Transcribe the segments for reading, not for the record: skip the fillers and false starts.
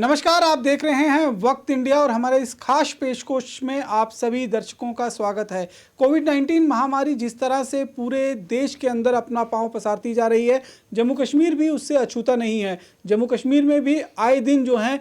नमस्कार, आप देख रहे हैं वक्त इंडिया और हमारे इस खास पेशकश में आप सभी दर्शकों का स्वागत है। कोविड-19 महामारी जिस तरह से पूरे देश के अंदर अपना पांव पसारती जा रही है, जम्मू कश्मीर भी उससे अछूता नहीं है। जम्मू कश्मीर में भी आए दिन जो है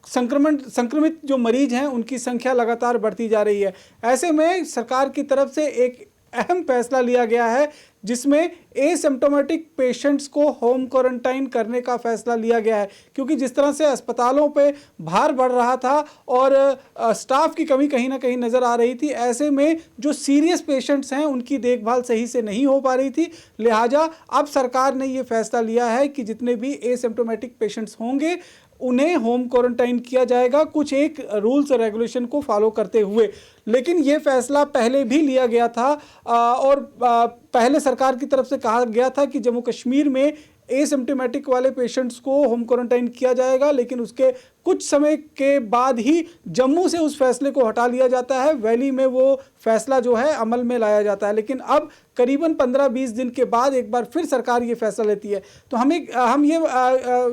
संक्रमित जो मरीज हैं उनकी संख्या लगातार बढ़ती जा रही है। ऐसे में सरकार की तरफ से एक अहम फैसला लिया गया है जिसमें एसिम्प्टोमेटिक पेशेंट्स को होम क्वारंटाइन करने का फैसला लिया गया है, क्योंकि जिस तरह से अस्पतालों पे भार बढ़ रहा था और स्टाफ की कमी कहीं ना कहीं नज़र आ रही थी। ऐसे में जो सीरियस पेशेंट्स हैं उनकी देखभाल सही से नहीं हो पा रही थी। लिहाजा अब सरकार ने ये फैसला लिया है कि जितने भी एसिम्प्टोमेटिक पेशेंट्स होंगे उन्हें होम क्वारंटाइन किया जाएगा, कुछ एक रूल्स और रेगुलेशन को फॉलो करते हुए। लेकिन ये फैसला पहले भी लिया गया था और पहले सरकार की तरफ से कहा गया था कि जम्मू कश्मीर में एसिम्प्टोमेटिक वाले पेशेंट्स को होम क्वारंटाइन किया जाएगा, लेकिन उसके कुछ समय के बाद ही जम्मू से उस फैसले को हटा लिया जाता है। वैली में वो फैसला जो है अमल में लाया जाता है। लेकिन अब करीबन 15-20 दिन के बाद एक बार फिर सरकार ये फैसला लेती है। तो हम ये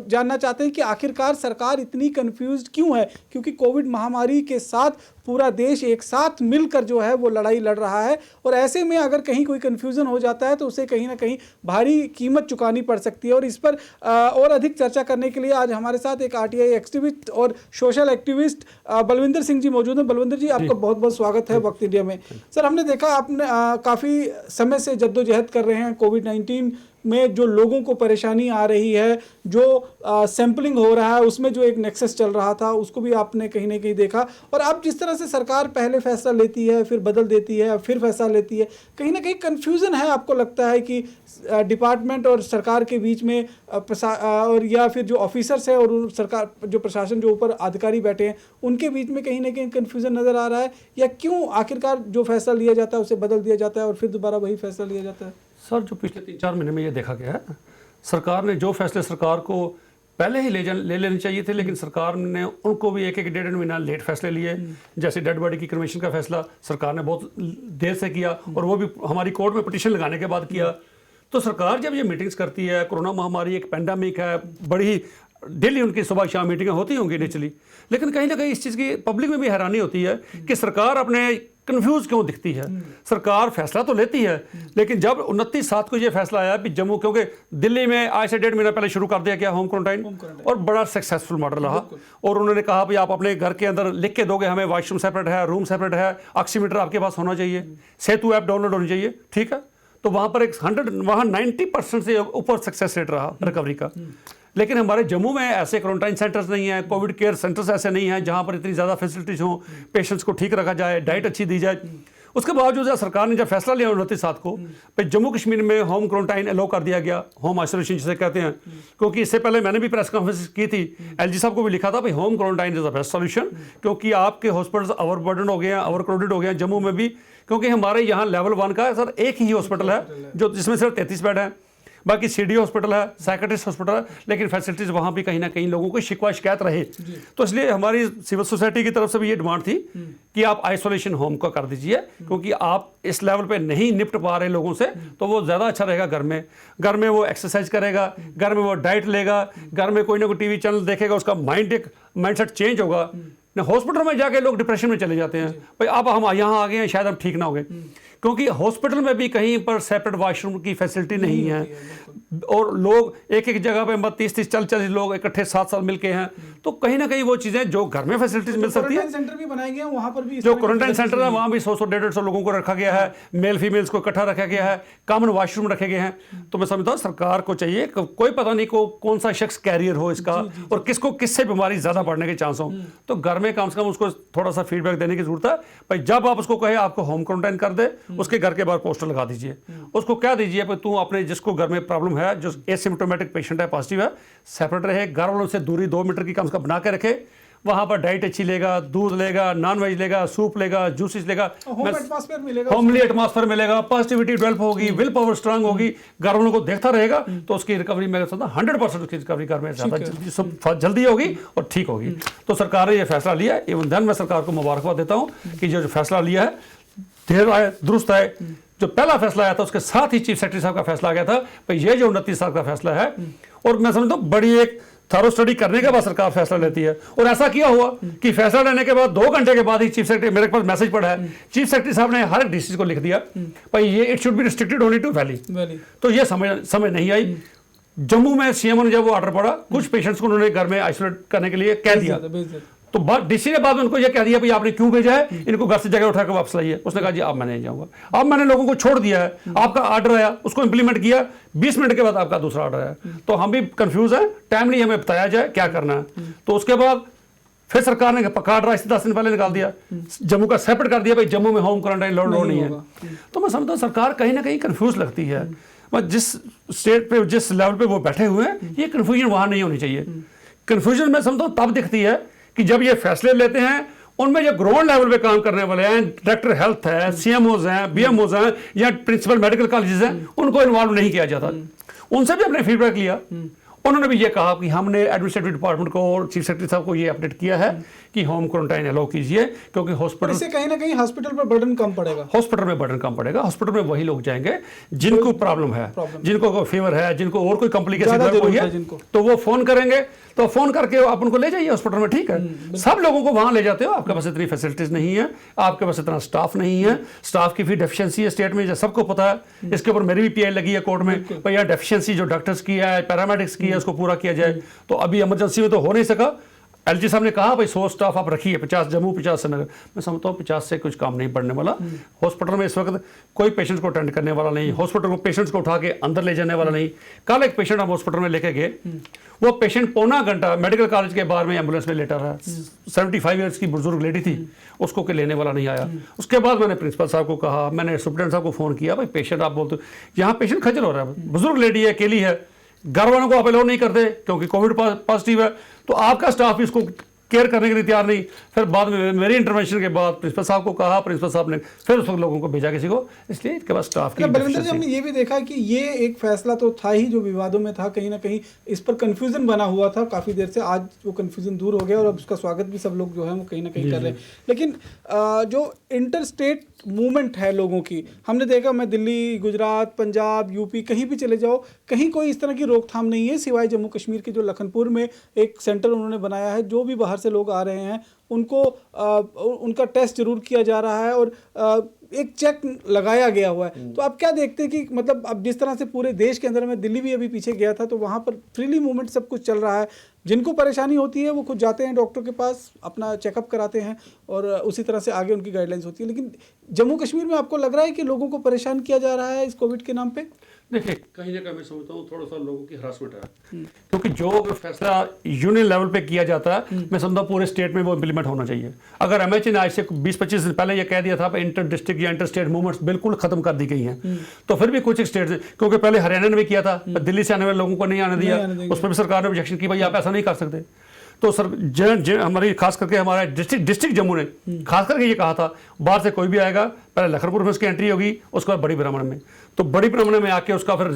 जानना चाहते हैं कि आखिरकार सरकार इतनी कंफ्यूज्ड क्यों है, क्योंकि कोविड महामारी के साथ पूरा देश एक साथ मिलकर जो है वो लड़ाई लड़ रहा है और ऐसे में अगर कहीं कोई कन्फ्यूज़न हो जाता है तो उसे कहीं ना कहीं भारी कीमत चुकानी पड़ सकती है। और इस पर और अधिक चर्चा करने के लिए आज हमारे साथ एक आरटीआई एक्टिविस्ट और सोशल एक्टिविस्ट बलविंदर सिंह जी मौजूद हैं। बलविंदर जी, आपका बहुत बहुत स्वागत है वक्त इंडिया में। सर, हमने देखा आपने काफ़ी समय से जद्दोजहद कर रहे हैं कोविड-19 में, जो लोगों को परेशानी आ रही है, जो सैंपलिंग हो रहा है, उसमें जो एक नेक्सस चल रहा था उसको भी आपने कहीं ना कहीं देखा। और अब जिस तरह से सरकार पहले फैसला लेती है, फिर बदल देती है, फिर फैसला लेती है, कहीं ना कहीं कन्फ्यूज़न है। आपको लगता है कि डिपार्टमेंट और सरकार के बीच में और या फिर जो ऑफिसर्स है और सरकार जो प्रशासन जो ऊपर अधिकारी बैठे हैं उनके बीच में कहीं ना कहीं कन्फ्यूज़न नज़र आ रहा है, या क्यों आखिरकार जो फैसला लिया जाता है उसे बदल दिया जाता है और फिर दोबारा वही फैसला लिया जाता है? सर, जो पिछले 3-4 महीने में ये देखा गया है, सरकार ने जो फैसले सरकार को पहले ही ले लेने चाहिए थे, लेकिन सरकार ने उनको भी एक डेढ़ महीना लेट फैसले लिए। जैसे डेड बॉडी की क्रिमेशन का फैसला सरकार ने बहुत देर से किया और वो भी हमारी कोर्ट में पिटीशन लगाने के बाद किया। तो सरकार जब ये मीटिंग्स करती है, कोरोना महामारी एक पेंडेमिक है, बड़ी डेली उनकी सुबह शाम मीटिंगें होती होंगी नेचुरली, लेकिन कहीं ना कहीं इस चीज़ की पब्लिक में भी हैरानी होती है कि सरकार अपने कंफ्यूज क्यों दिखती है। सरकार फैसला तो लेती है, लेकिन जब 29/7 को ये फैसला आया कि जम्मू, क्योंकि दिल्ली में आज से 1.5 महीना पहले शुरू कर दिया गया होम क्वारंटाइन और बड़ा सक्सेसफुल मॉडल रहा। और उन्होंने कहा भाई आप अपने घर के अंदर लिख के दोगे, हमें वॉशरूम सेपरेट है, रूम सेपरेट है, ऑक्सीमीटर आपके पास होना चाहिए, सेतु ऐप डाउनलोड होनी चाहिए, ठीक है। तो वहाँ पर वहाँ 90% से ऊपर सक्सेस रेट रहा रिकवरी का। लेकिन हमारे जम्मू में ऐसे क्वारंटाइन सेंटर्स नहीं हैं, कोविड केयर सेंटर्स ऐसे नहीं हैं जहाँ पर इतनी ज़्यादा फैसिलिटीज़ हों, पेशेंट्स को ठीक रखा जाए, डाइट अच्छी दी जाए। उसके बावजूद सरकार ने जब फैसला लिया 29/7 को, फिर जम्मू कश्मीर में होम क्वारंटाइन अलो कर दिया गया, होम आइसोलेशन जिसे कहते हैं। क्योंकि इससे पहले मैंने भी प्रेस कॉन्फ्रेंस की थी, एलजी साहब को भी लिखा था भाई home quarantine is the best solution, क्योंकि आपके हॉस्पिटल्स ओवर बर्डन हो गए हैं, ओवर क्राउडेड हो गए हैं जम्मू में भी। क्योंकि हमारे यहाँ लेवल 1 का सर एक ही हॉस्पिटल है जो जिसमें सिर्फ 33 बेड है, बाकी सीडी हॉस्पिटल है, साइकेट्रिस्ट हॉस्पिटल है, लेकिन फैसिलिटीज़ वहाँ भी कहीं ना कहीं लोगों को शिकवा शिकायत रहे। तो इसलिए हमारी सिविल सोसाइटी की तरफ से भी ये डिमांड थी कि आप आइसोलेशन होम का कर दीजिए, क्योंकि आप इस लेवल पे नहीं निपट पा रहे लोगों से, तो वो ज़्यादा अच्छा रहेगा। घर में वो एक्सरसाइज करेगा, घर में वो डाइट लेगा, घर में कोई ना कोई टीवी चैनल देखेगा, उसका माइंडसेट चेंज होगा। हॉस्पिटल में जाके लोग डिप्रेशन में चले जाते हैं, भाई अब हम यहाँ आ गए हैं, शायद हम ठीक ना हो गए, क्योंकि हॉस्पिटल में भी कहीं पर सेपरेट वॉशरूम की फैसिलिटी नहीं है और लोग एक जगह पे 30-30 40 लोग इकट्ठे 7 साल मिलके हैं। तो कहीं ना कहीं वो चीज़ें जो घर में फैसिलिटीज मिल सकती है, सेंटर भी बनाए गए हैं, वहाँ पर भी जो क्वारंटाइन सेंटर है वहाँ भी 100-150 लोगों को रखा गया है, मेल फीमेल्स को इकट्ठा रखा गया है, कॉमन वॉशरूम रखे गए हैं। तो मैं समझता हूँ सरकार को चाहिए, कोई पता नहीं कौन सा शख्स कैरियर हो इसका और किसको किससे बीमारी ज़्यादा बढ़ने के चांस हो, तो घर में कम से कम उसको थोड़ा सा फीडबैक देने की जरूरत है। भाई जब आप उसको कहे आपको होम क्वारंटाइन कर दे, उसके घर के बाहर पोस्टर लगा दीजिए, उसको क्या दीजिए भाई तू अपने जिसको घर में प्रॉब्लम है, जो एसिम्प्टोमेटिक पेशेंट है, पॉजिटिव है, सेपरेट रहे, घर वालों से दूरी 2 मीटर की कम से कम बना के रखे, वहाँ पर डाइट अच्छी लेगा, दूध लेगा, नॉन वेज लेगा, सूप लेगा, जूसेस लेगा, होमली एटमॉस्फेयर मिलेगा, पॉजिटिविटी डेवलप होगी, विल पावर स्ट्रांग होगी, घर वालों को देखता रहेगा, तो उसकी रिकवरी में 100% उसकी रिकवरी घर में ज़्यादा जल्दी होगी और ठीक होगी। तो सरकार ने ये फैसला लिया, इवन देन मैं सरकार को मुबारकबाद देता हूँ कि जो फैसला लिया है देर आए दुरुस्त है। जो पहला फैसला आया था उसके साथ ही चीफ सेक्रेटरी साहब का फैसला आ गया था, भाई ये जो 29 साल का फैसला है, और मैं समझता हूँ बड़ी एक थॉरो स्टडी करने के बाद सरकार फैसला लेती है। और ऐसा किया हुआ कि फैसला लेने के बाद 2 घंटे के बाद ही चीफ सेक्रेटरी, मेरे पास मैसेज पड़ा है, चीफ सेक्रेटरी साहब ने हर डीसी को लिख दिया भाई ये it should be restricted only to valley. तो ये समझ नहीं आई। जम्मू में सीएम ने जब वो ऑर्डर पड़ा, कुछ पेशेंट्स को उन्होंने घर में आइसोलेट करने के लिए कह दिया, तो डीसी ने बाद में उनको ये कह दिया भाई आपने क्यों भेजा है, इनको घर से जगह उठा कर वापस लाइए। उसने कहा जी अब मैं नहीं जाऊंगा। अब मैंने लोगों को छोड़ दिया है, आपका ऑर्डर आया उसको इंप्लीमेंट किया, 20 मिनट के बाद आपका दूसरा ऑर्डर आया। तो हम भी कंफ्यूज है, टाइमली हमें बताया जाए क्या करना है। तो उसके बाद फिर सरकार ने पका ड्रा 10 दिन पहले निकाल दिया, जम्मू का सेपरेट कर दिया भाई जम्मू में होम क्वारंटाइन लो नहीं है। तो मैं समझता हूँ सरकार कहीं ना कहीं कंफ्यूज लगती है। जिस स्टेट पे जिस लेवल पे वो बैठे हुए हैं, ये कंफ्यूजन वहां नहीं होनी चाहिए। कंफ्यूजन मैं समझता हूँ तब दिखती है कि जब ये फैसले लेते हैं, उनमें जो ग्राउंड लेवल पे काम करने वाले हैं, डायरेक्टर हेल्थ है, सीएमओज हैं, बीएमओज हैं या प्रिंसिपल मेडिकल कॉलेजेस हैं, उनको इन्वॉल्व नहीं किया जाता। उनसे भी अपने फीडबैक लिया, उन्होंने भी ये कहा कि हमने एडमिनिस्ट्रेटिव डिपार्टमेंट को और चीफ सेक्रेटरी साहब को ये अपडेट किया है कि होम क्वारंटाइन अलाउ कीजिए, क्योंकि हॉस्पिटल इससे कहीं ना कहीं हॉस्पिटल पर बर्डन कम पड़ेगा। हॉस्पिटल में बर्डन कम पड़ेगा। हॉस्पिटल में वही लोग जाएंगे जिनको प्रॉब्लम है, जिनको फीवर है, जिनको और कोई कॉम्प्लिकेशन है, तो वो फोन करेंगे, तो फोन करके आप उनको ले जाइए हॉस्पिटल में। ठीक है, सब लोगों को वहां ले जाते हो, आपके पास इतनी फैसिलिटीज नहीं है, आपके पास इतना स्टाफ नहीं है, स्टाफ की भी डेफिशिएंसी है स्टेट में, सबको पता है। इसके ऊपर मेरी भी पीआई लगी है कोर्ट में, भाई यार डेफिशिएंसी जो डॉक्टर्स की है, पैरामेडिक्स की है, उसको पूरा किया जाए। तो अभी इमरजेंसी में तो हो नहीं सका। एलजी साहब ने कहा भाई 100 स्टाफ आप रखिए, 50 जम्मू 50 श्रीनगर। मैं समझता हूँ 50 से कुछ काम नहीं पड़ने वाला। हॉस्पिटल में इस वक्त कोई पेशेंट को अटेंड करने वाला नहीं, हॉस्पिटल को पेशेंट्स को उठा के अंदर ले जाने वाला नहीं। कल एक पेशेंट हम हॉस्पिटल में लेके गए, वो पेशेंट पौना घंटा मेडिकल कॉलेज के बाहर में एम्बुलेंस में लेटा रहा। 75 ईयर्स की बुजुर्ग लेडी थी, उसको के लेने वाला नहीं आया। उसके बाद मैंने प्रिंसिपल साहब को कहा, मैंने सुप्रीडेंट साहब को फोन किया, भाई पेशेंट आप बोलते यहाँ पेशेंट खजल हो रहा है, बुजुर्ग लेडी है, अकेली है, घर वालों को आप अलाउ नहीं करते क्योंकि कोविड पॉजिटिव है, तो आपका स्टाफ भी इसको केयर करने के लिए तैयार नहीं। फिर बाद में मेरी इंटरवेंशन के बाद प्रिंसिपल साहब को कहा, प्रिंसिपल साहब ने फिर उस लोगों को भेजा किसी को, इसलिए इसके बाद स्टाफ की। बलविंदर जी, हमने ये भी देखा कि ये एक फैसला तो था ही जो विवादों में था, कहीं ना कहीं इस पर कंफ्यूजन बना हुआ था काफ़ी देर से। आज वो कंफ्यूजन दूर हो गया और अब उसका स्वागत भी सब लोग जो है वो कहीं ना कहीं कर रहे हैं। लेकिन जो इंटर स्टेट मूवमेंट है लोगों की, हमने देखा, मैं दिल्ली, गुजरात, पंजाब, यूपी कहीं भी चले जाओ, कहीं कोई इस तरह की रोकथाम नहीं है, सिवाय जम्मू कश्मीर के जो लखनपुर में एक सेंटर उन्होंने बनाया है। जो भी बाहर से लोग आ रहे हैं उनको उनका टेस्ट जरूर किया जा रहा है और एक चेक लगाया गया हुआ है। तो आप क्या देखते हैं कि मतलब अब जिस तरह से पूरे देश के अंदर में, दिल्ली भी अभी पीछे गया था, तो वहाँ पर फ्रीली मूवमेंट सब कुछ चल रहा है। जिनको परेशानी होती है वो खुद जाते हैं डॉक्टर के पास, अपना चेकअप कराते हैं और उसी तरह से आगे उनकी गाइडलाइंस होती है। लेकिन जम्मू कश्मीर में आपको लग रहा है कि लोगों को परेशान किया जा रहा है इस कोविड के नाम पे? देखिए, कहीं ना कहीं मैं समझता हूँ थोड़ा सा लोगों की हरासमेंट है, क्योंकि जो फैसला यूनियन लेवल पे किया जाता है, मैं समझता हूँ पूरे स्टेट में वो इम्प्लीमेंट होना चाहिए। अगर एमएचए ने आज से 20-25 दिन पहले ये कह दिया था इंटर डिस्ट्रिक्ट या इंटर स्टेट मूवमेंट्स बिल्कुल खत्म कर दी गई हैं, तो फिर भी कुछ स्टेट, क्योंकि पहले हरियाणा ने भी किया था, दिल्ली से आने वाले लोगों को नहीं आने दिया, उस पर भी सरकार ने ऑब्जेक्शन की, भाई आप ऐसा नहीं कर सकते। तो सर हमारी खास करके हमारा डिस्ट्रिक्ट जम्मू ने खास करके ये कहा था, बाहर से कोई भी आएगा पहले लखनपुर में उसकी एंट्री होगी, उसके बाद बड़ी ब्राह्मण में, तो बड़ी ब्राह्मण में आके उसका फिर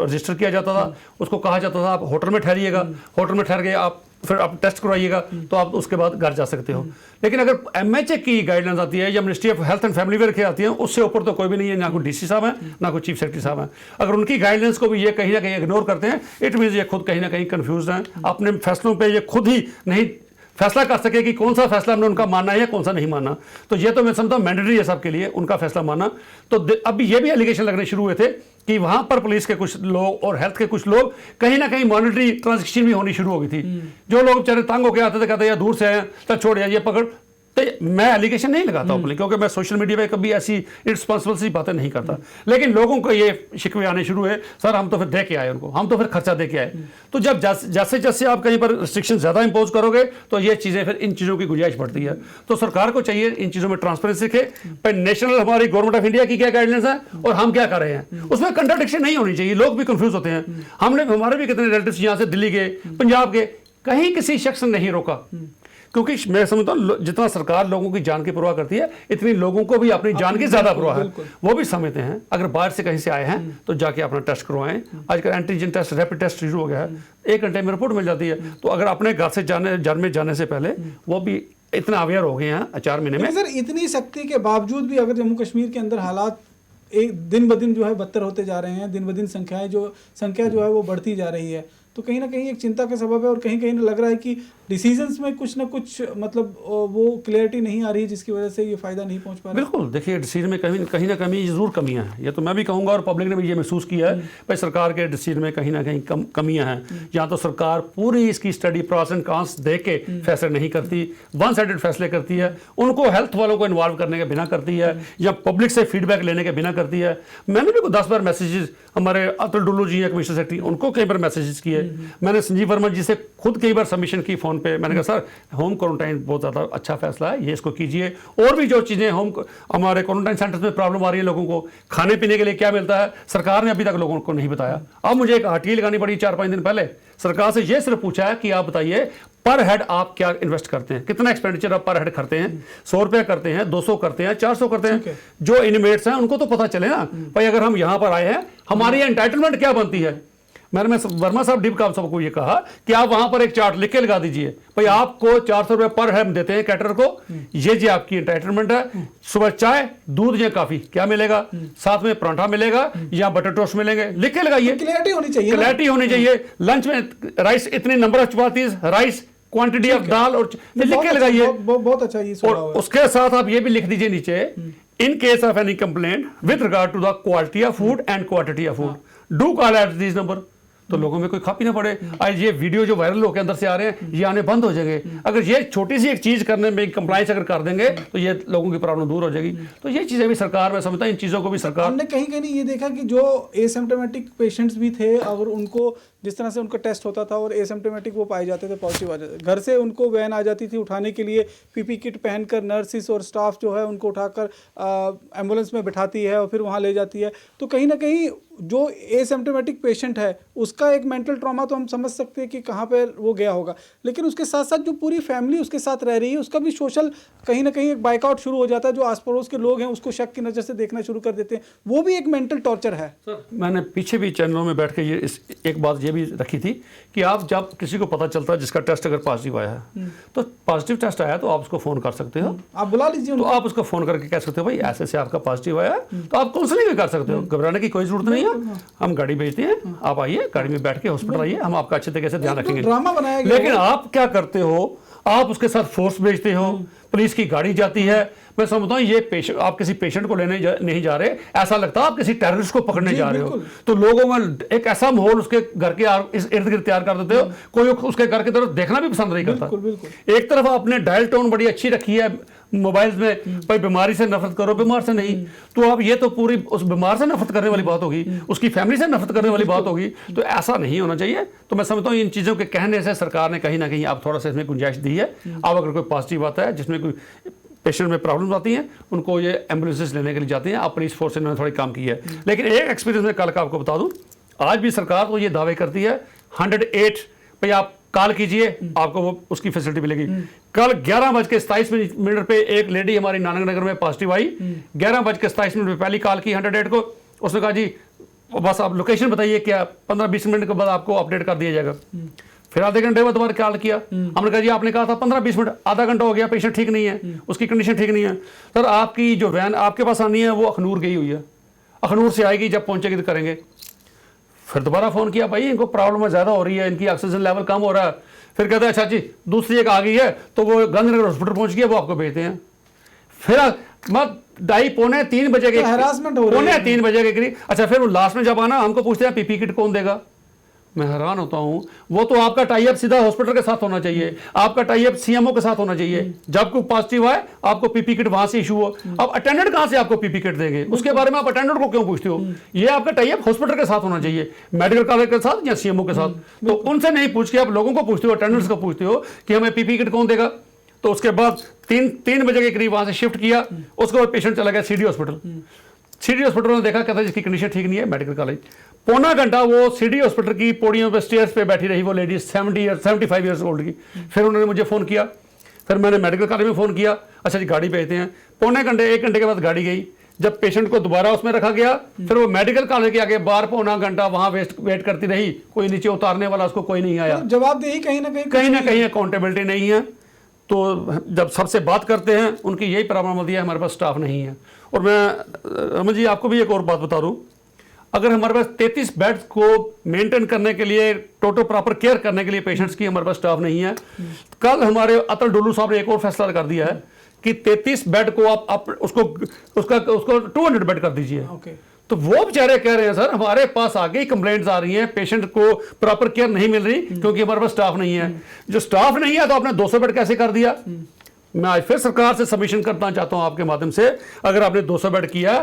रजिस्टर किया जाता था। उसको कहा जाता था आप होटल में ठहरिएगा, होटल में ठहर गए आप, फिर आप टेस्ट करवाइएगा, तो आप उसके बाद घर जा सकते हो। लेकिन अगर एमएचए की गाइडलाइंस आती है या ministry of health and family welfare आती है, उससे ऊपर तो कोई भी नहीं है, ना कोई डीसी साहब है, ना कोई चीफ सेक्रेटरी साहब है। अगर उनकी गाइडलाइंस को भी ये कहीं ना कहीं इग्नोर करते हैं, इट मीन्स ये खुद कहीं ना कहीं कंफ्यूज हैं, अपने फैसलों पर ये खुद ही नहीं फैसला कर सके कि कौन सा फैसला हमने उनका मानना है या कौन सा नहीं मानना। तो ये तो मैं समझता हूँ मैंडेटरी है सबके लिए उनका फैसला मानना। तो अभी ये भी एलिगेशन लगने शुरू हुए थे कि वहां पर पुलिस के कुछ लोग और हेल्थ के कुछ लोग कहीं ना कहीं मॉनिटरी ट्रांजैक्शन भी होनी शुरू हो गई थी। जो लोग बेचारे तंग होकर आते थे, कहते यार दूर से आए, चल छोड़ यार ये पकड़। तो मैं एलिगेशन नहीं लगाता हूँ, क्योंकि मैं सोशल मीडिया पे कभी ऐसी इररिस्पॉन्सिबल सी बातें नहीं करता। लेकिन लोगों को ये शिकवे आने शुरू हुए, सर हम तो फिर दे के आए उनको, हम तो फिर खर्चा दे के आए। तो जब जैसे जैसे आप कहीं पर रिस्ट्रिक्शन ज़्यादा इंपोज करोगे, तो ये चीज़ें फिर इन चीज़ों की गुंजाइश बढ़ती है। तो सरकार को चाहिए इन चीज़ों में ट्रांसपेरेंसी रखे, पर नेशनल हमारी गवर्नमेंट ऑफ इंडिया की क्या गाइडलाइंस है और हम क्या कर रहे हैं, उसमें कंट्राडिक्शन नहीं होनी चाहिए। लोग भी कंफ्यूज होते हैं। हमारे भी कितने रिलेटिव्स यहाँ से दिल्ली के, पंजाब के, कहीं किसी शख्स ने नहीं रोका, क्योंकि मैं समझता हूँ जितना सरकार लोगों की जान की परवाह करती है, इतनी लोगों को भी अपनी जान की ज्यादा परवाह है। वो भी समझते हैं अगर बाहर से कहीं से आए हैं तो जाके अपना टेस्ट करवाएं। आजकल एंटीजन टेस्ट, रैपिड टेस्ट शुरू हो गया है, 1 घंटे में रिपोर्ट मिल जाती है। तो अगर अपने घर से जाने से पहले वो भी इतना अवेयर हो गए हैं 4 महीने में। सर, इतनी सख्ती के बावजूद भी अगर जम्मू कश्मीर के अंदर हालात एक दिन ब दिन जो है बदतर होते जा रहे हैं, दिन ब दिन संख्या जो है वो बढ़ती जा रही है, तो कहीं ना कहीं एक चिंता का सबब है और कहीं कहीं लग रहा है कि डिसीजंस में कुछ ना कुछ मतलब वो क्लियरिटी नहीं आ रही है जिसकी वजह से ये फायदा नहीं पहुंच पा रहा। बिल्कुल, देखिए डिसीजन में कहीं ना कहीं ज़रूर कमियां हैं, ये तो मैं भी कहूँगा और पब्लिक ने भी ये महसूस किया है भाई सरकार के डिसीजन में कहीं ना कहीं कमियां हैं। या तो सरकार पूरी इसकी स्टडी प्रॉस एंड कॉन्स देख के फैसले नहीं करती, वन साइडेड फैसले करती है, उनको हेल्थ वालों को इन्वॉल्व करने के बिना करती है या पब्लिक से फीडबैक लेने के बिना करती है। मैंने भी 10 बार मैसेजेस हमारे अतुल डुल्लू जी हैं कमिश्नर सेक्रेटरी, उनको कई बार मैसेजेस किए। मैंने संजीव वर्मा जी से खुद कई बार सबमिशन की फ़ोन पे, मैंने कहा सर होम क्वारंटाइन बहुत ज़्यादा अच्छा फैसला है, ये इसको कीजिए। और भी जो चीज़ें हमारे क्वारंटाइन सेंटर्स में प्रॉब्लम आ रही है, लोगों को खाने पीने के लिए क्या मिलता है, सरकार ने अभी तक लोगों को नहीं बताया। अब मुझे एक आरटीआई लगानी पड़ी 4-5 दिन पहले, सरकार से ये सिर्फ पूछा है कि आप बताइए पर हेड आप क्या इन्वेस्ट करते हैं, कितना एक्सपेंडिचर आप पर हेड करते हैं, 100 रुपये करते हैं, 200 करते हैं, 400 करते हैं। जो इनमेट्स हैं उनको तो पता चले ना भाई, अगर हम यहाँ पर आए हैं हमारी एंटाइटलमेंट क्या बनती है। मैंने वर्मा साहब डीप का सबको ये कहा कि आप वहां पर एक चार्ट लिख के लगा दीजिए भाई आपको 400 रुपये पर हेड देते हैं कैटर को, ये जी आपकी एंटाइटलमेंट है। सुबह चाय, दूध या काफी क्या मिलेगा, साथ में परांठा मिलेगा या बटर टोस्ट मिलेगे, लिख के लगाइए। क्लैरिटी होनी चाहिए, क्लैरिटी होनी चाहिए। लंच में राइस इतने number of chapatis, rice quantity of dal, और लिख के लगाइए। बहुत अच्छा ये और उसके साथ आप ये भी लिख दीजिए नीचे, in case of any complaint with regard to the quality of food and quantity of food do call at this number. तो लोगों में कोई खा पी ना पड़े। आज ये वीडियो जो वायरल होकर अंदर से आ रहे हैं ये आने बंद हो जाएंगे। अगर ये छोटी सी एक चीज करने में कंप्लाइंस अगर कर देंगे तो ये लोगों की प्रॉब्लम दूर हो जाएगी। तो ये चीजें भी सरकार, मैं समझता हूं इन चीजों को भी सरकार, हमने कहीं कहीं ये देखा कि जो एसिम्प्टोमेटिक पेशेंट्स भी थे, अगर उनको जिस तरह से उनका टेस्ट होता था और एसिम्प्टोमेटिक वो पाए जाते थे, पॉजिटिव आ जाते, घर से उनको वैन आ जाती थी उठाने के लिए, पीपी किट पहनकर नर्सिस और स्टाफ जो है उनको उठाकर एम्बुलेंस में बिठाती है और फिर वहाँ ले जाती है। तो कहीं ना कहीं जो एसिम्प्टोमेटिक पेशेंट है उसका एक मेंटल ट्रॉमा तो हम समझ सकते हैं कि कहाँ पर वो गया होगा, लेकिन उसके साथ साथ जो पूरी फैमिली उसके साथ रह रही है उसका भी सोशल कहीं ना कहीं एक बाइकआउट शुरू हो जाता है। जो आस पड़ोस के लोग हैं उसको शक की नज़र से देखना शुरू कर देते हैं, वो भी एक मेंटल टॉर्चर है। सर मैंने पीछे भी चैनलों में बैठ के ये एक बात ये भी रखी थी कि आप जब किसी को पता चलता है जिसका टेस्ट अगर पॉजिटिव आया है तो पॉजिटिव टेस्ट आया तो आप उसको फोन कर सकते हो, आप बुला लीजिए, तो आप उसको फोन करके कह सकते हो भाई ऐसे से आपका पॉजिटिव आया है, तो आप काउंसलिंग भी कर सकते हो। घबराने की कोई जरूरत नहीं है, हम गाड़ी भेजते हैं, आप आइए गाड़ी में बैठ के हॉस्पिटल आइए, हम आपका अच्छे तरीके से ध्यान रखेंगे। ड्रामा बनाया गया। लेकिन आप क्या करते हो, आप उसके साथ फोर्स भेजते हो, पुलिस की गाड़ी जाती है। मैं समझता हूँ ये पेशेंट, आप किसी पेशेंट को लेने नहीं जा रहे, ऐसा लगता है आप किसी टेररिस्ट को पकड़ने जा रहे हो। तो लोगों में एक ऐसा माहौल उसके घर के इर्द गिर्द तैयार कर देते हो, कोई उसके घर की तरफ देखना भी पसंद नहीं करता। एक तरफ आपने डायल टोन बड़ी अच्छी रखी है मोबाइल में, भाई बीमारी से नफरत करो, बीमार से नहीं। तो अब ये तो पूरी उस बीमार से नफरत करने वाली बात होगी, उसकी फैमिली से नफरत करने वाली बात होगी। तो ऐसा नहीं होना चाहिए। तो मैं समझता हूँ इन चीज़ों के कहने से सरकार ने कहीं ना कहीं आप थोड़ा सा इसमें गुंजाइश दी है। अब अगर कोई पॉजिटिव आता है जिसमें कोई पेशेंट में प्रॉब्लम आती हैं, उनको ये एम्बुलेंसेस लेने के लिए जाते हैं। आप पुलिस फोर्स ने थोड़ी काम की है। लेकिन एक एक्सपीरियंस में कल का आपको बता दूं, आज भी सरकार तो ये दावे करती है 108 भाई आप कॉल कीजिए आपको वो उसकी फैसिलिटी मिलेगी। कल 11:27 पे एक लेडी हमारी नानक नगर में पॉजिटिव आई, 11:27 पे पहली कॉल की 108 को, उसने कहा जी बस आप लोकेशन बताइए, क्या 15-20 मिनट के बाद आपको अपडेट कर दिया जाएगा। फिर आधे घंटे बाद दोबारा कॉल किया, हमने कहा जी आपने कहा था 15-20 मिनट, आधा घंटा हो गया, पेशेंट ठीक नहीं है, उसकी कंडीशन ठीक नहीं है। सर आपकी जो वैन आपके पास आनी है वो अखनूर गई हुई है, अखनूर से आएगी, जब पहुंचेगी तो करेंगे। फिर दोबारा फ़ोन किया, भाई इनको प्रॉब्लम ज़्यादा हो रही है, इनकी ऑक्सीजन लेवल कम हो रहा है। फिर कहते हैं अच्छा जी दूसरी एक आ गई है, तो वो गांधीनगर हॉस्पिटल पहुंच गया, वो आपको भेजते हैं। फिर मत 2:30-3 बजे के हरासमेंट हो रही है, 3 बजे के करीब। अच्छा फिर वो लास्ट में जब आना हमको पूछते हैं पीपी किट कौन देगा। मैं हैरान होता हूं, वो तो आपका टाई अप सीधा हॉस्पिटल के साथ होना चाहिए, आपका टाई अप सीएमओ के साथ होना चाहिए। जब कोई पॉजिटिव आए आपको पीपी किट वहां से इशू हो। अब अटेंडेंट कहां से आपको पीपी किट देंगे, उसके बारे में आप अटेंडेंट को क्यों पूछते हो? ये आपका टाई अप हॉस्पिटल के साथ होना चाहिए, मेडिकल कॉलेज के साथ या सीएमओ के साथ। तो उनसे नहीं पूछ के आप लोगों को पूछते हो, अटेंडेंट्स को पूछते हो कि हमें पीपी किट कौन देगा। तो उसके बाद 3 बजे के करीब वहां से शिफ्ट किया, उसके बाद पेशेंट चला गया सिटी हॉस्पिटल। सिटी हॉस्पिटल में देखा, कहता जिसकी कंडीशन ठीक नहीं है मेडिकल कॉलेज। पौना घंटा वो सिटी हॉस्पिटल की पौड़ियों पे स्टेयर्स पे बैठी रही वो लेडी 75 ईयर्स ओल्ड की। फिर उन्होंने मुझे फ़ोन किया, फिर मैंने मेडिकल कॉलेज में फ़ोन किया, अच्छा जी गाड़ी भेजते हैं। पौने घंटे 1 घंटे के बाद गाड़ी गई, जब पेशेंट को दोबारा उसमें रखा गया, फिर वो मेडिकल कॉलेज के आगे बार पौना घंटा वहाँ वेट करती रही, कोई नीचे उतारने वाला उसको कोई नहीं आया। जवाबदेही कहीं ना कहीं अकाउंटेबिलिटी नहीं है। तो जब सबसे बात करते हैं उनकी यही प्रॉब्लम होती है, हमारे पास स्टाफ नहीं है। और मैं रमन जी आपको भी एक और बात बता दूं, अगर हमारे पास 33 बेड्स को मेंटेन करने के लिए, टोटल प्रॉपर केयर करने के लिए पेशेंट्स की हमारे पास स्टाफ नहीं है। कल हमारे अतुल डुल्लू साहब ने एक और फैसला कर दिया है कि 33 बेड को आप उसको 200 बेड कर दीजिए। तो वो बेचारे कह रहे हैं सर हमारे पास आगे ही कंप्लेंट्स आ रही हैं, पेशेंट को प्रॉपर केयर नहीं मिल रही क्योंकि हमारे पास स्टाफ नहीं है। जो स्टाफ नहीं है तो आपने 200 बेड कैसे कर दिया? मैं आज फिर सरकार से सबमिशन करना चाहता हूं आपके माध्यम से, अगर आपने 200 बेड किया,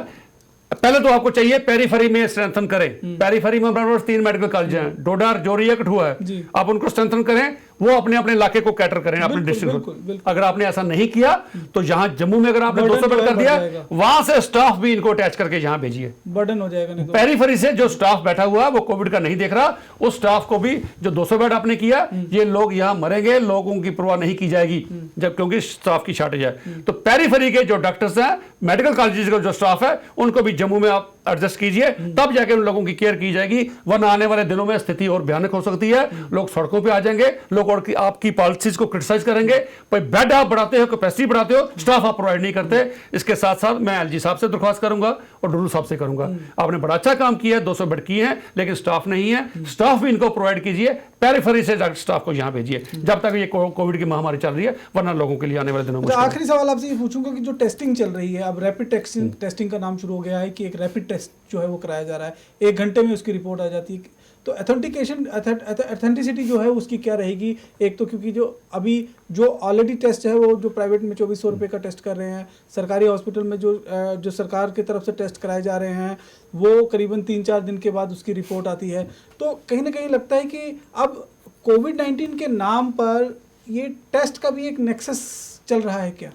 पहले तो आपको चाहिए पेरीफेरी में स्ट्रेंथन करें। पेरीफेरी में हमारे पास 3 मेडिकल कॉलेज हैं, डोडा, जोरिया, कठुआ है। आप उनको स्ट्रेंथन करें, वो अपने अपने इलाके को कैटर करें, अपने डिस्ट्रिक्ट को। अगर आपने ऐसा नहीं किया तो जहां जम्मू में अगर आपने 200 बेड कर दिया, वहां से स्टाफ भी इनको अटैच करके यहां भेजिए, बर्डन हो जाएगा। नहीं तो पेरीफेरी से जो स्टाफ बैठा हुआ है वो कोविड का नहीं देख रहा, उस स्टाफ को भी जो 200 बेड आपने किया, ये लोग यहां मरेंगे, लोगों की परवाह नहीं की जाएगी जब, क्योंकि स्टाफ की शॉर्टेज है। तो पेरीफेरी के जो डॉक्टर्स हैं, मेडिकल कॉलेज का जो स्टाफ है, उनको भी जम्मू में आप एडजस्ट कीजिए, तब जाके उन लोगों की केयर की जाएगी। वरना आने वाले दिनों में स्थिति और भयानक हो सकती है, लोग सड़कों पे आ जाएंगे, लोग और आपकी पॉलिसीज को क्रिटिसाइज करेंगे। भाई बेड आप बढ़ाते हो, कैपेसिटी बढ़ाते हो, स्टाफ आप प्रोवाइड नहीं करते। इसके साथ साथ मैं एलजी साहब से दरख्वास्त करूंगा और डुल्लू साहब से करूंगा, आपने बड़ा अच्छा काम किया है, 200 बेड किए हैं, लेकिन स्टाफ नहीं है, स्टाफ भी इनको प्रोवाइड कीजिए, पेरीफेरी से स्टाफ को यहां भेजिए जब तक ये कोविड की महामारी चल रही है, वरना लोगों के लिए आने वाले दिनों में। आखिरी सवाल आपसे ये पूछूंगा कि जो टेस्टिंग चल रही है, अब रैपिड टेस्टिंग का नाम शुरू हो गया है कि एक रैपिड टेस्ट जो है वो कराया जा रहा है, 1 घंटे में उसकी रिपोर्ट आ जाती है, तो ऑथेंटिसिटी जो है उसकी क्या रहेगी? एक तो क्योंकि जो अभी जो ऑलरेडी टेस्ट है वो जो प्राइवेट में 2400 रुपये का टेस्ट कर रहे हैं, सरकारी हॉस्पिटल में जो सरकार की तरफ से टेस्ट कराए जा रहे हैं वो करीबन 3-4 दिन के बाद उसकी रिपोर्ट आती है। तो कहीं ना कहीं लगता है कि अब कोविड-19 के नाम पर ये टेस्ट का भी एक नेक्सस चल रहा है क्या?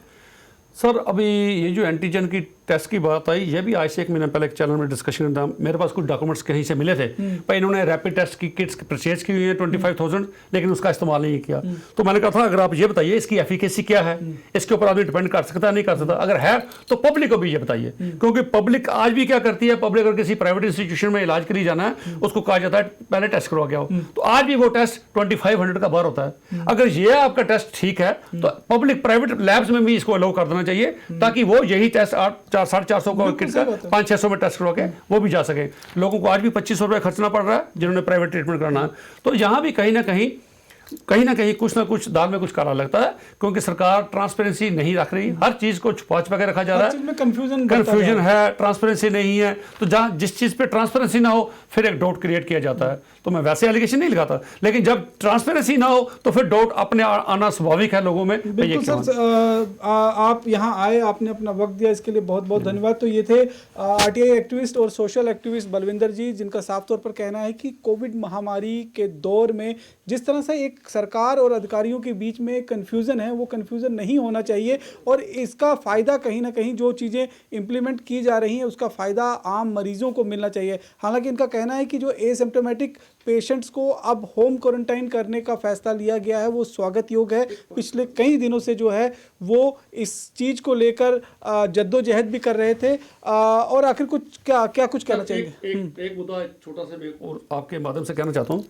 सर अभी ये जो एंटीजन की टेस्ट की बात आई, ये भी आज से 1 महीने पहले एक चैनल में डिस्कशन था, मेरे पास कुछ डॉक्यूमेंट्स कहीं से मिले थे, पर इन्होंने रैपिड टेस्ट की किट्स परचेज की हुई है 25,000, लेकिन उसका इस्तेमाल नहीं किया। तो मैंने कहा था अगर आप ये बताइए इसकी एफिकेसी क्या है, इसके ऊपर आदमी डिपेंड कर सकता है नहीं कर सकता, अगर है तो पब्लिक को भी ये बताइए, क्योंकि पब्लिक आज भी क्या करती है, पब्लिक अगर किसी प्राइवेट इंस्टीट्यूशन में इलाज के लिए जाना है उसको कहा जाता है पहले टेस्ट करवा के आओ, तो आज भी वो टेस्ट 2500 का बाहर होता है। अगर ये आपका टेस्ट ठीक है तो पब्लिक प्राइवेट लैब्स में भी इसको अलाउ कर देना चाहिए, ताकि वो यही टेस्ट 450 को 500-600 में टेस्ट करवा के वो भी जा सके। लोगों को आज भी 2500 रुपये खर्चना पड़ रहा है जिन्होंने प्राइवेट ट्रीटमेंट करना है। तो यहाँ भी कहीं ना कहीं कुछ ना कुछ दाल में कुछ काला लगता है, क्योंकि सरकार ट्रांसपेरेंसी नहीं रख रही, हर चीज को छुपा के रखा जा रहा है, कंफ्यूजन है, ट्रांसपेरेंसी नहीं है। तो जहां जिस चीज पे ट्रांसपेरेंसी ना हो फिर एक डाउट क्रिएट किया जाता है। तो मैं वैसे एलिगेशन नहीं लगाता, लेकिन जब ट्रांसपेरेंसी ना हो तो फिर डाउट अपने आना स्वाभाविक है लोगों में। बिल्कुल सर, आप यहाँ आए, आपने अपना वक्त दिया, इसके लिए बहुत बहुत धन्यवाद। तो ये थे आरटीआई एक्टिविस्ट और सोशल एक्टिविस्ट बलविंदर जी, जिनका साफ तौर पर कहना है कि कोविड महामारी के दौर में जिस तरह से एक सरकार और अधिकारियों के बीच में कन्फ्यूज़न है, वो कन्फ्यूज़न नहीं होना चाहिए, और इसका फ़ायदा कहीं ना कहीं जो चीज़ें इम्प्लीमेंट की जा रही हैं उसका फ़ायदा आम मरीजों को मिलना चाहिए। हालांकि इनका कहना है कि जो एसिम्प्टोमेटिक पेशेंट्स को अब होम क्वारंटाइन करने का फैसला लिया गया है वो स्वागत योग्य है। पिछले कई दिनों से जो है वो इस चीज़ को लेकर जद्दोजहद भी कर रहे थे। और आखिर कुछ क्या कुछ कहना चाहिए? एक मुद्दा छोटा सा मैं और आपके माध्यम से कहना चाहता हूँ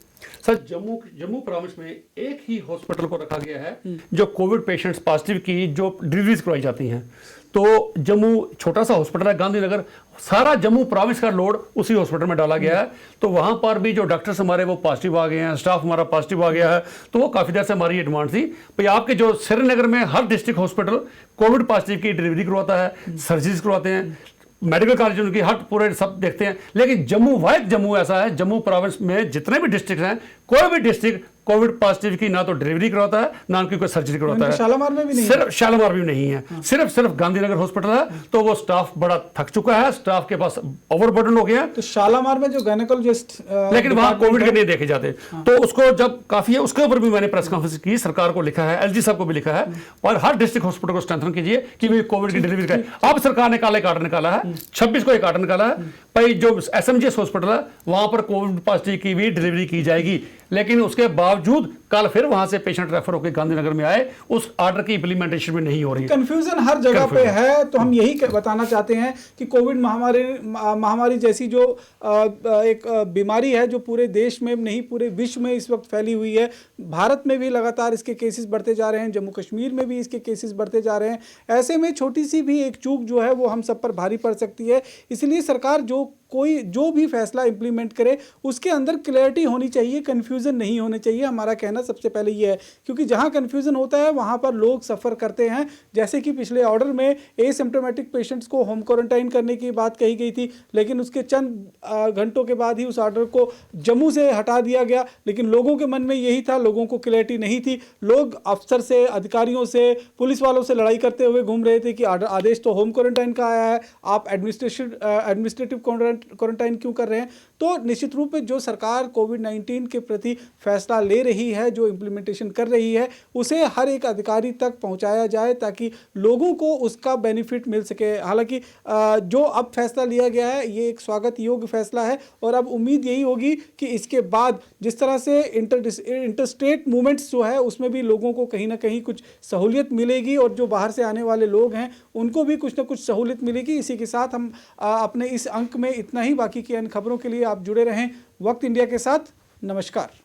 सर। जम्मू प्रोविंस में एक ही हॉस्पिटल को रखा गया है जो कोविड पेशेंट्स पॉजिटिव की जो डिलीवरीज करवाई जाती हैं। तो जम्मू छोटा सा हॉस्पिटल है गांधीनगर, सारा जम्मू प्रोविंस का लोड उसी हॉस्पिटल में डाला गया है। तो वहां पर भी जो डॉक्टर्स हमारे वो पॉजिटिव आ गए हैं, स्टाफ हमारा पॉजिटिव आ गया है। तो वो काफी देर से हमारी ये डिमांड थी भाई आपके जो श्रीनगर में हर डिस्ट्रिक्ट हॉस्पिटल कोविड पॉजिटिव की डिलीवरी करवाता है, सर्जरीज करवाते हैं, मेडिकल कॉलेज उनकी हर पूरे सब देखते हैं। लेकिन जम्मू ऐसा है, जम्मू प्रोविंस में जितने भी डिस्ट्रिक्ट हैं, कोई भी डिस्ट्रिक्ट कोविड पॉजिटिव की ना तो डिलीवरी करवाता है ना उनकी कोई सर्जरी करवाता है। शालामार में भी नहीं, सिर्फ शालामार भी नहीं है। हाँ। सिर्फ गांधीनगर हॉस्पिटल है। तो वो स्टाफ बड़ा थक चुका है, स्टाफ के पास ओवरबर्डन हो गया। तो शालामार में जो गायनेकोलॉजिस्ट लेकिन वहां कोविड के नहीं देखे जाते। हाँ। तो उसको जब काफी है, उसके ऊपर भी मैंने प्रेस कॉन्फ्रेंस की, सरकार को लिखा है, एलजी साहब को भी लिखा है, और हर डिस्ट्रिक्ट हॉस्पिटल को स्ट्रेंथन कीजिए कि भाई कोविड की डिलीवरी करें। अब सरकार ने काले कार्ड निकाला है, 26 को एक कार्ड निकाला है भाई जो एसएमजीएस हॉस्पिटल है वहां पर कोविड पॉजिटिव की भी डिलीवरी की जाएगी। लेकिन उसके बावजूद कल फिर वहां से पेशेंट रेफर होकर गांधीनगर में आए, उस ऑर्डर की इंप्लीमेंटेशन में नहीं हो रही है। कंफ्यूजन हर जगह पे है। तो हम यही बताना चाहते हैं कि कोविड महामारी जैसी जो एक बीमारी है जो पूरे देश में नहीं पूरे विश्व में इस वक्त फैली हुई है, भारत में भी लगातार इसके केसेस बढ़ते जा रहे हैं, जम्मू कश्मीर में भी इसके केसेस बढ़ते जा रहे हैं। ऐसे में छोटी सी भी एक चूक जो है वो हम सब पर भारी पड़ सकती है। इसलिए सरकार जो कोई जो भी फैसला इंप्लीमेंट करे उसके अंदर क्लैरिटी होनी चाहिए, कन्फ्यूज़न नहीं होने चाहिए। हमारा कहना सबसे पहले ये है, क्योंकि जहाँ कन्फ्यूज़न होता है वहाँ पर लोग सफ़र करते हैं। जैसे कि पिछले ऑर्डर में एसिम्प्टोमेटिक पेशेंट्स को होम क्वारंटाइन करने की बात कही गई थी, लेकिन उसके चंद घंटों के बाद ही उस ऑर्डर को जम्मू से हटा दिया गया। लेकिन लोगों के मन में यही था, लोगों को क्लैरिटी नहीं थी। लोग अफसर से, अधिकारियों से, पुलिस वालों से लड़ाई करते हुए घूम रहे थे कि आदेश तो होम क्वारंटाइन का आया है, आप एडमिनिस्ट्रेटिव क्वारंटाइन क्यों कर रहे हैं। तो निश्चित रूप में जो सरकार कोविड-19 के प्रति फैसला ले रही है, जो इम्प्लीमेंटेशन कर रही है, उसे हर एक अधिकारी तक पहुंचाया जाए ताकि लोगों को उसका बेनिफिट मिल सके। हालांकि जो अब फैसला लिया गया है ये एक स्वागत योग्य फैसला है, और अब उम्मीद यही होगी कि इसके बाद जिस तरह से इंटरस्टेट मूवमेंट्स जो है उसमें भी लोगों को कहीं ना कहीं कुछ सहूलियत मिलेगी, और जो बाहर से आने वाले लोग हैं उनको भी कुछ ना कुछ सहूलियत मिलेगी। इसी के साथ हम अपने इस अंक में इतना ही। बाकी की अन्य खबरों के लिए आप जुड़े रहें वक्त इंडिया के साथ। नमस्कार।